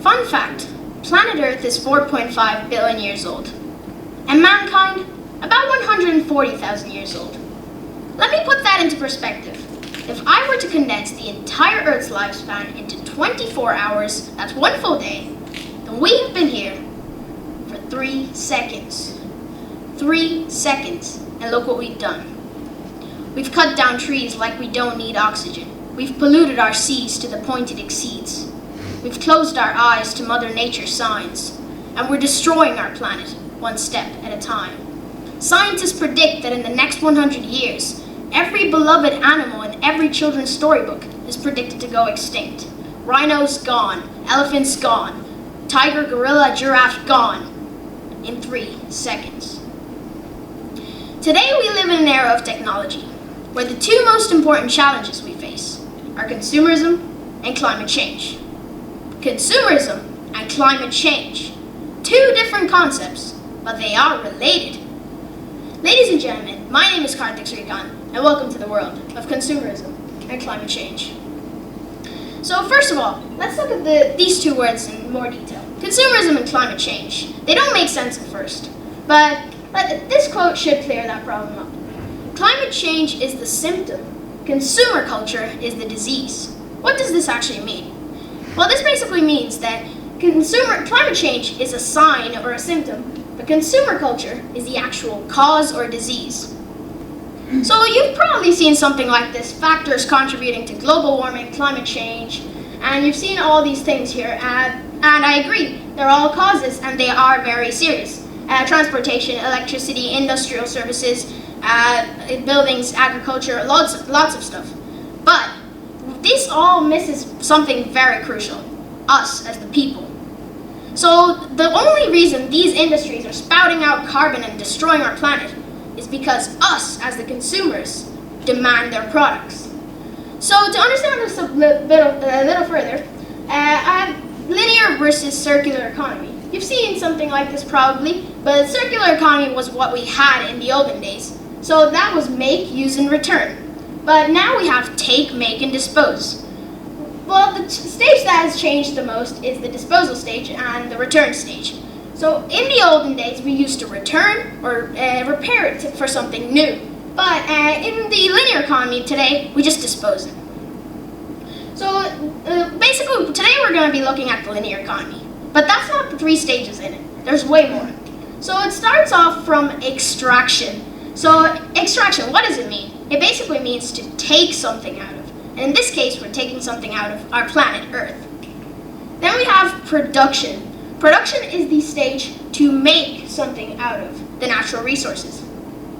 Fun fact, planet Earth is 4.5 billion years old, and mankind about 140,000 years old. Let me put that into perspective. If I were to condense the entire Earth's lifespan into 24 hours, that's one full day, then we have been here for 3 seconds. 3 seconds, and look what we've done. We've cut down trees like we don't need oxygen. We've polluted our seas to the point it exceeds. We've closed our eyes to Mother Nature's signs, and we're destroying our planet one step at a time. Scientists predict that in the next 100 years, every beloved animal in every children's storybook is predicted to go extinct. Rhinos gone, elephants gone, tiger, gorilla, giraffe gone in 3 seconds. Today we live in an era of technology where the two most important challenges we face are consumerism and climate change. Consumerism and climate change, two different concepts, but they are related. Ladies and gentlemen, my name is Karthik Sreekanth, and welcome to the world of consumerism and climate change. So first of all, let's look at these two words in more detail. Consumerism and climate change. They don't make sense at first, but this quote should clear that problem up. Climate change is the symptom. Consumer culture is the disease. What does this actually mean? Well, this basically means that climate change is a sign or a symptom, but consumer culture is the actual cause or disease. So you've probably seen something like this, factors contributing to global warming, climate change, and you've seen all these things here, and I agree, they're all causes and they are very serious. Transportation, electricity, industrial services, buildings, agriculture, lots of stuff. But this all misses something very crucial, us as the people. So the only reason these industries are spouting out carbon and destroying our planet is because us as the consumers demand their products. So to understand this a little further, I have linear versus circular economy. You've seen something like this probably, but circular economy was what we had in the olden days. So that was make, use, and return. But now we have take, make, and dispose. Well, the stage that has changed the most is the disposal stage and the return stage. So in the olden days, we used to return or repair it for something new. But in the linear economy today, we just dispose it. So basically, today we're going to be looking at the linear economy. But that's not the 3 stages in it. There's way more. So it starts off from extraction. So extraction, what does it mean? It basically means to take something out of. And in this case, we're taking something out of our planet Earth. Then we have production. Production is the stage to make something out of the natural resources.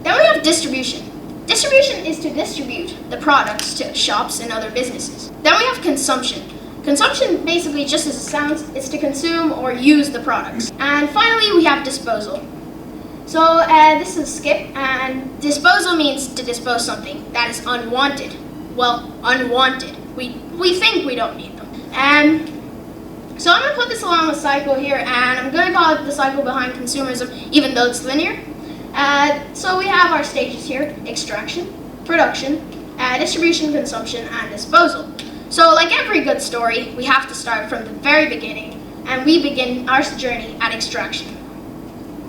Then we have distribution. Distribution is to distribute the products to shops and other businesses. Then we have consumption. Consumption, basically, just as it sounds, is to consume or use the products. And finally, we have disposal. So this is a skip, and disposal means to dispose something that is unwanted. Well, unwanted. We think we don't need them. So I'm going to put this along a cycle here, and I'm going to call it the cycle behind consumerism, even though it's linear. So we have our stages here: extraction, production, distribution, consumption, and disposal. So like every good story, we have to start from the very beginning, and we begin our journey at extraction.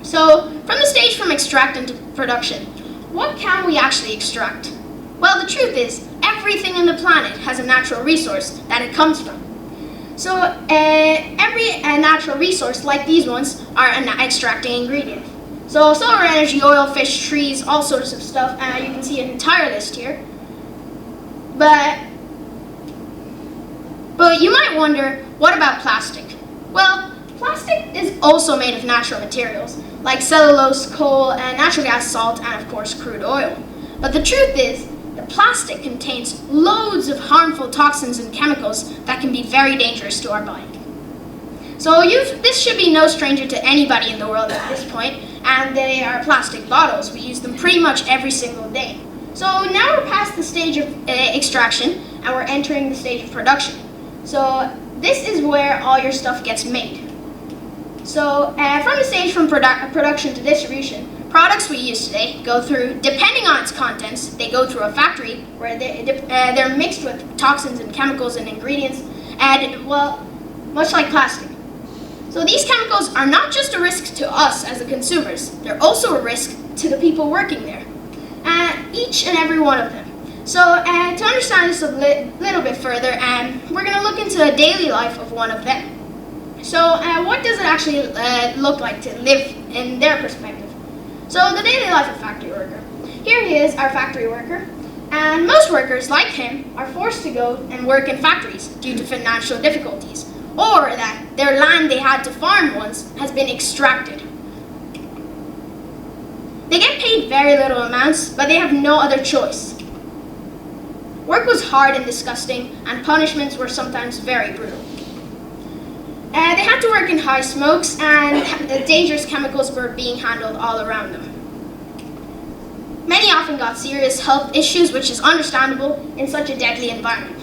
So from the stage from extract to production, what can we actually extract? Well, the truth is, everything in the planet has a natural resource that it comes from. So every natural resource, like these ones, are an extracting ingredient. So solar energy, oil, fish, trees, all sorts of stuff, you can see an entire list here. But you might wonder, what about plastic? Well, plastic is also made of natural materials, like cellulose, coal, and natural gas, salt, and of course crude oil. But the truth is, the plastic contains loads of harmful toxins and chemicals that can be very dangerous to our body. So this should be no stranger to anybody in the world at this point, and they are plastic bottles. We use them pretty much every single day. So now we're past the stage of extraction, and we're entering the stage of production. So this is where all your stuff gets made. So from the stage from production to distribution, products we use today go through, depending on its contents, they go through a factory where they're mixed with toxins and chemicals and ingredients, and well, much like plastic, So these chemicals are not just a risk to us as the consumers, they're also a risk to the people working there, each and every one of them. So to understand this a little bit further, we're going to look into the daily life of one of them. So what does it actually look like to live in their perspective? So the daily life of a factory worker. Here he is, our factory worker. And most workers, like him, are forced to go and work in factories due to financial difficulties, or that their land they had to farm once has been extracted. They get paid very little amounts, but they have no other choice. Work was hard and disgusting, and punishments were sometimes very brutal. They had to work in high smokes, and dangerous chemicals were being handled all around them. Many often got serious health issues, which is understandable in such a deadly environment.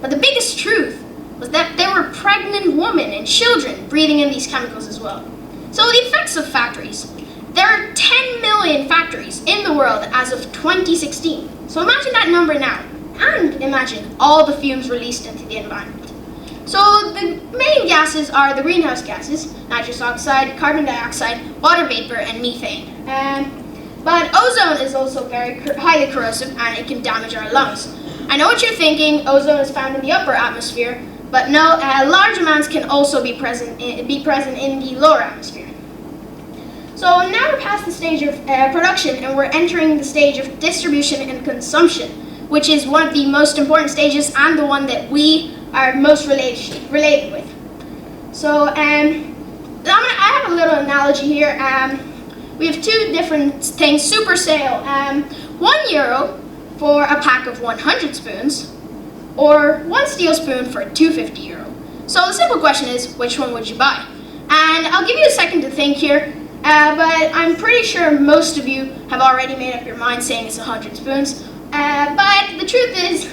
But the biggest truth was that there were pregnant women and children breathing in these chemicals as well. So the effects of factories. There are 10 million factories in the world as of 2016. So imagine that number now, and imagine all the fumes released into the environment. So the main gases are the greenhouse gases, nitrous oxide, carbon dioxide, water vapor, and methane. But ozone is also very highly corrosive, and it can damage our lungs. I know what you're thinking, ozone is found in the upper atmosphere, but no, large amounts can also be present in the lower atmosphere. So now we're past the stage of production, and we're entering the stage of distribution and consumption, which is one of the most important stages and the one that we are most related with. So I have a little analogy here. We have two different things. Super sale, €1 for a pack of 100 spoons, or one steel spoon for €250. So the simple question is, which one would you buy? And I'll give you a second to think here, but I'm pretty sure most of you have already made up your mind saying it's 100 spoons. But the truth is,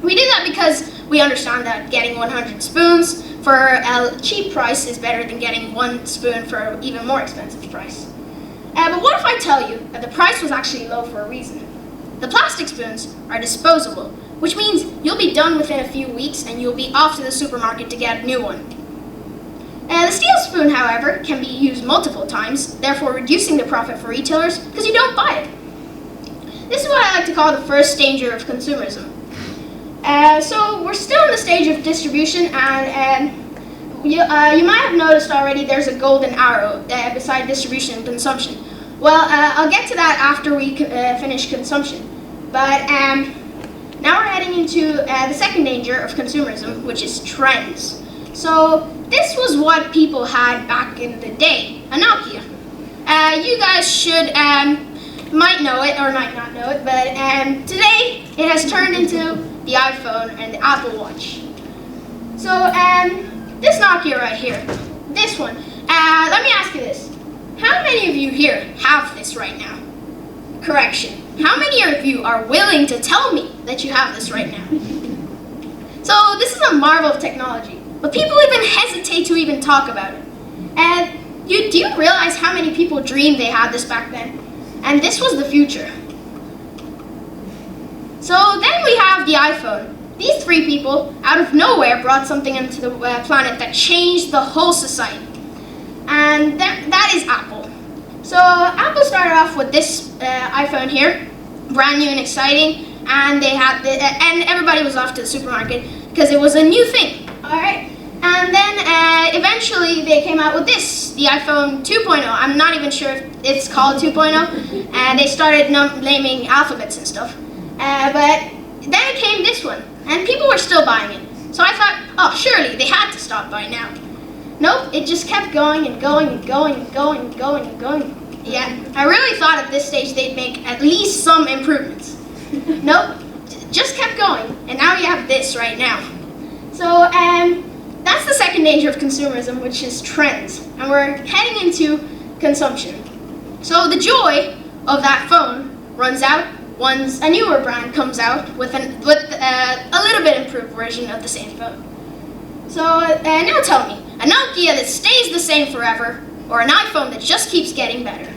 we did that because we understand that getting 100 spoons for a cheap price is better than getting one spoon for an even more expensive price. But what if I tell you that the price was actually low for a reason? The plastic spoons are disposable, which means you'll be done within a few weeks and you'll be off to the supermarket to get a new one. The steel spoon, however, can be used multiple times, therefore reducing the profit for retailers because you don't buy it. This is what I like to call the first danger of consumerism. So we're still in the stage of distribution, and you might have noticed already there's a golden arrow beside distribution and consumption. Well, I'll get to that after we finish consumption. But now we're heading into the second danger of consumerism, which is trends. So this was what people had back in the day, a Nokia. You guys should might know it or might not know it, but today it has turned into the iPhone and the Apple Watch. So this Nokia right here, this one, let me ask you this. How many of you here have this right now? Correction. How many of you are willing to tell me that you have this right now? So this is a marvel of technology, but people even hesitate to even talk about it. And do you realize how many people dreamed they had this back then? And this was the future. So then we have the iPhone. These three people, out of nowhere, brought something into the planet that changed the whole society. And that is Apple. So Apple started off with this iPhone here, brand new and exciting, and they had and everybody was off to the supermarket because it was a new thing. All right. And then eventually they came out with this, the iPhone 2.0. I'm not even sure if it's called 2.0. And they started naming alphabets and stuff. But then came this one, and people were still buying it. So I thought, oh, surely they had to stop by now. Nope, it just kept going and going and going and going and going and going. Yeah, I really thought at this stage they'd make at least some improvements. Nope, just kept going, and now you have this right now. So that's the second danger of consumerism, which is trends, and we're heading into consumption. So the joy of that phone runs out once a newer brand comes out with a little bit improved version of the same phone. So now tell me, a Nokia that stays the same forever, or an iPhone that just keeps getting better?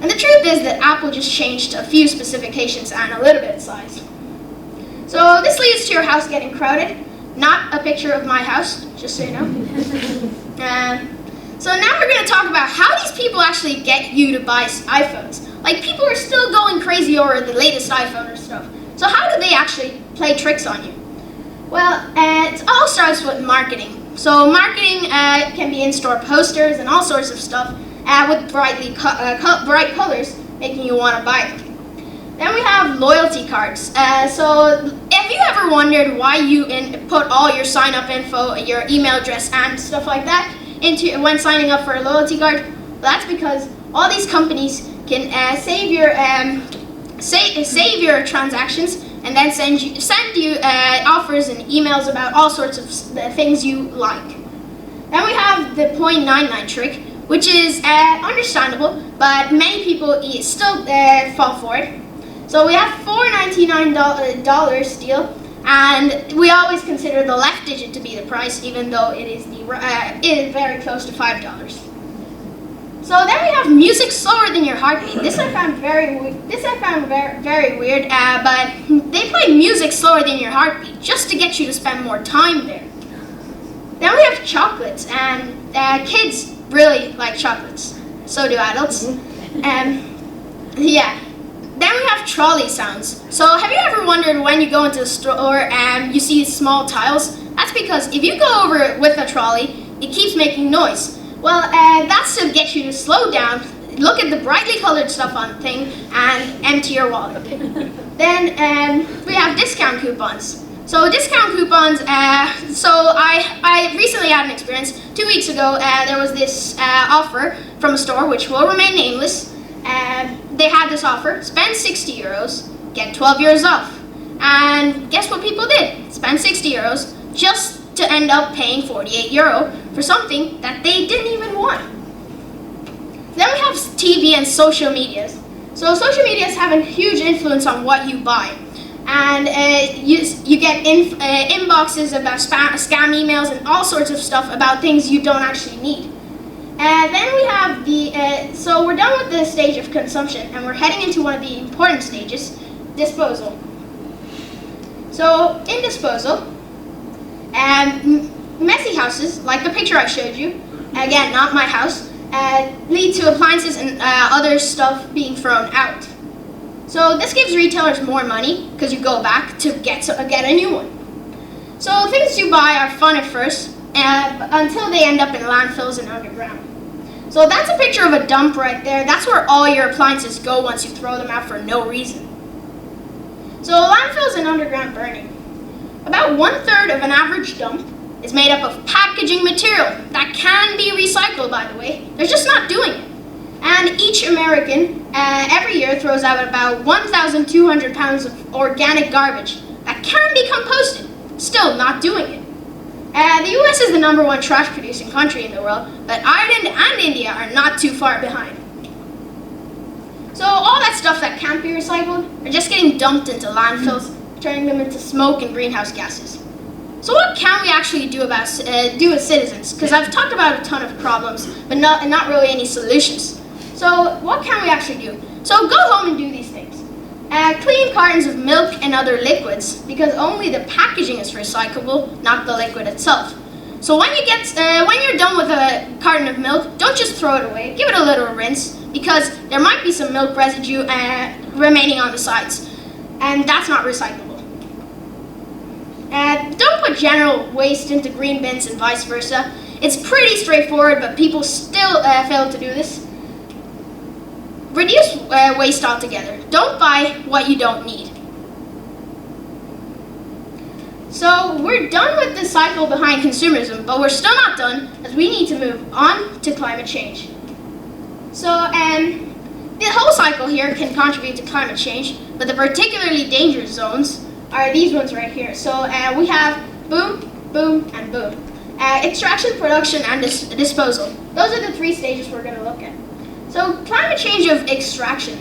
And the truth is that Apple just changed a few specifications and a little bit of size. So this leads to your house getting crowded. Not a picture of my house, just so you know. So now we're going to talk about how these people actually get you to buy iPhones. Like, people are still going crazy over the latest iPhone or stuff. So how do they actually play tricks on you? Well, it all starts with marketing. So marketing can be in-store posters and all sorts of stuff with bright colors, making you want to buy them. Then we have loyalty cards. So have you ever wondered why you put all your sign-up info, your email address and stuff like that into when signing up for a loyalty card? Well, that's because all these companies can save your transactions and then send you offers and emails about all sorts of things you like. Then we have the 0.99 trick, which is understandable, but many people still fall for it. So we have $4.99 deal, and we always consider the left digit to be the price, even though it is very close to $5. So then we have music slower than your heartbeat. This I found very weird, but they play music slower than your heartbeat just to get you to spend more time there. Then we have chocolates, and kids really like chocolates. So do adults. Yeah. Then we have trolley sounds. So have you ever wondered when you go into a store and you see small tiles? That's because if you go over it with a trolley, it keeps making noise. Well, that's to get you to slow down, look at the brightly colored stuff on the thing, and empty your wallet. Then we have discount coupons. So discount coupons, so I recently had an experience. 2 weeks ago, there was this offer from a store, which will remain nameless. They had this offer: spend €60, get 12 euros off. And guess what people did? Spend €60 just to end up paying €48 for something that they didn't even want. Then we have TV and social medias. So social medias have a huge influence on what you buy. And you get inboxes about scam emails and all sorts of stuff about things you don't actually need. Then we have so we're done with the stage of consumption, and we're heading into one of the important stages, disposal. So in disposal, messy houses, like the picture I showed you, again, not my house, lead to appliances and other stuff being thrown out. So this gives retailers more money because you go back to get a new one. So things you buy are fun at first, until they end up in landfills and underground. So that's a picture of a dump right there. That's where all your appliances go once you throw them out for no reason. So landfills and underground burning. About 1/3 of an average dump is made up of packaging material that can be recycled, by the way. They're just not doing it. And each American every year throws out about 1,200 pounds of organic garbage that can be composted, still not doing it. The US is the #1 trash producing country in the world, but Ireland and India are not too far behind. So all that stuff that can't be recycled are just getting dumped into landfills, turning them into smoke and greenhouse gases. So what can we actually do as citizens? Because I've talked about a ton of problems, but not really any solutions. So what can we actually do? So go home and do these things. Clean cartons of milk and other liquids, because only the packaging is recyclable, not the liquid itself. So when you're done with a carton of milk, don't just throw it away. Give it a little rinse, because there might be some milk residue remaining on the sides, and that's not recyclable. Don't put general waste into green bins and vice versa. It's pretty straightforward, but people still fail to do this. Reduce waste altogether. Don't buy what you don't need. So we're done with the cycle behind consumerism, but we're still not done, as we need to move on to climate change. So the whole cycle here can contribute to climate change, but the particularly dangerous zones are these ones right here. So we have boom, boom, and boom. Extraction, production, and disposal. Those are the 3 stages we're going to look at. So climate change of extraction.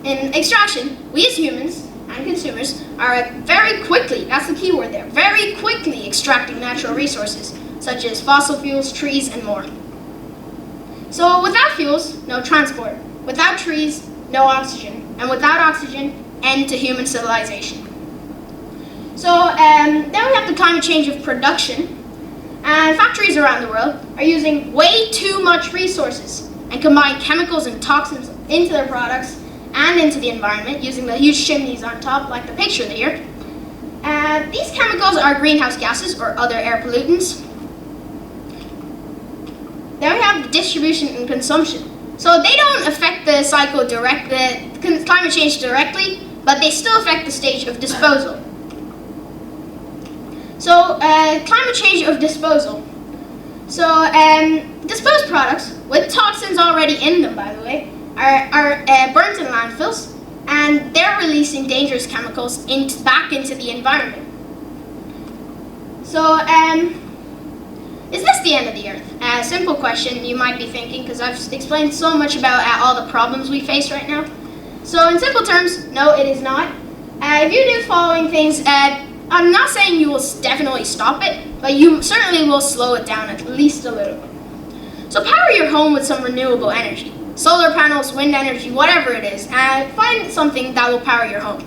In extraction, we as humans and consumers are very quickly, that's the key word there, very quickly extracting natural resources, such as fossil fuels, trees, and more. So without fuels, no transport. Without trees, no oxygen. And without oxygen, end to human civilization. So then we have the climate change of production. And factories around the world are using way too much resources and combine chemicals and toxins into their products and into the environment using the huge chimneys on top, like the picture here. These chemicals are greenhouse gases or other air pollutants. Then we have the distribution and consumption. So they don't affect the cycle climate change directly, but they still affect the stage of disposal. So climate change of disposal. So disposed products with toxins already in them, by the way, are burnt in landfills, and they're releasing dangerous chemicals back into the environment. So is this the end of the Earth? Simple question you might be thinking, because I've explained so much about all the problems we face right now. So in simple terms, no, it is not. If you do the following things, I'm not saying you will definitely stop it, but you certainly will slow it down at least a little bit. So power your home with some renewable energy. Solar panels, wind energy, whatever it is, find something that will power your home.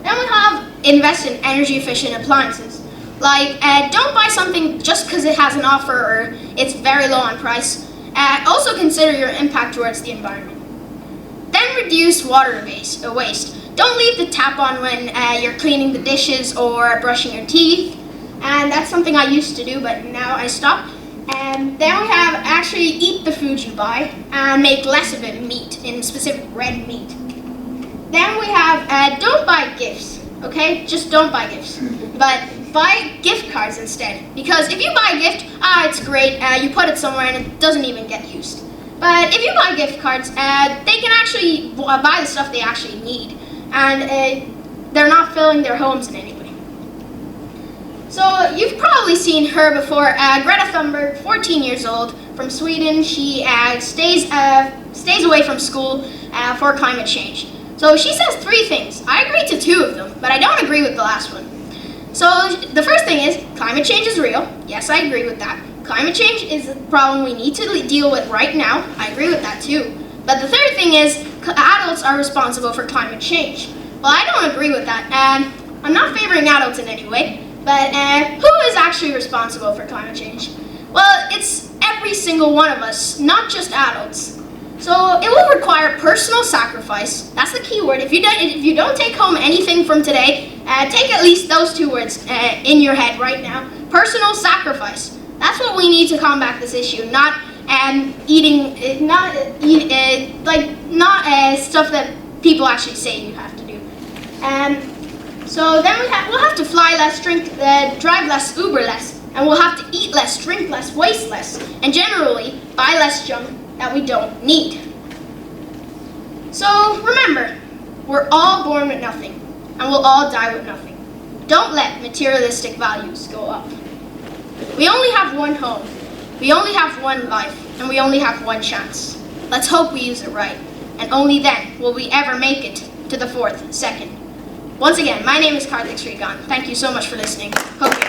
Then we have invest in energy efficient appliances. Like, don't buy something just because it has an offer or it's very low on price. Also consider your impact towards the environment. Then reduce water waste. Don't leave the tap on when you're cleaning the dishes or brushing your teeth. And that's something I used to do, but now I stopped. Then we have actually eat the food you buy and make less of it meat, in specific red meat. Then we have don't buy gifts, okay? Just don't buy gifts. But buy gift cards instead. Because if you buy a gift, it's great, you put it somewhere and it doesn't even get used. But if you buy gift cards, they can actually buy the stuff they actually need. And they're not filling their homes in any way. So you've probably seen her before, Greta Thunberg, 14 years old, from Sweden. She stays away from school for climate change. So she says 3 things. I agree to 2 of them, but I don't agree with the last one. So the first thing is, climate change is real. Yes, I agree with that. Climate change is a problem we need to deal with right now. I agree with that too. But the third thing is, adults are responsible for climate change. Well, I don't agree with that. I'm not favoring adults in any way. But who is actually responsible for climate change? Well, it's every single one of us, not just adults. So it will require personal sacrifice. That's the key word. If you don't take home anything from today, take at least those 2 words in your head right now. Personal sacrifice. That's what we need to combat this issue. Not stuff that people actually say you have to do. So then we'll have to fly less, drive less, Uber less, and we'll have to eat less, drink less, waste less, and generally buy less junk that we don't need. So remember, we're all born with nothing, and we'll all die with nothing. Don't let materialistic values go up. We only have one home, we only have one life, and we only have one chance. Let's hope we use it right, and only then will we ever make it to the 4th second. Once again, my name is Karthik Sreekanth. Thank you so much for listening. Hope you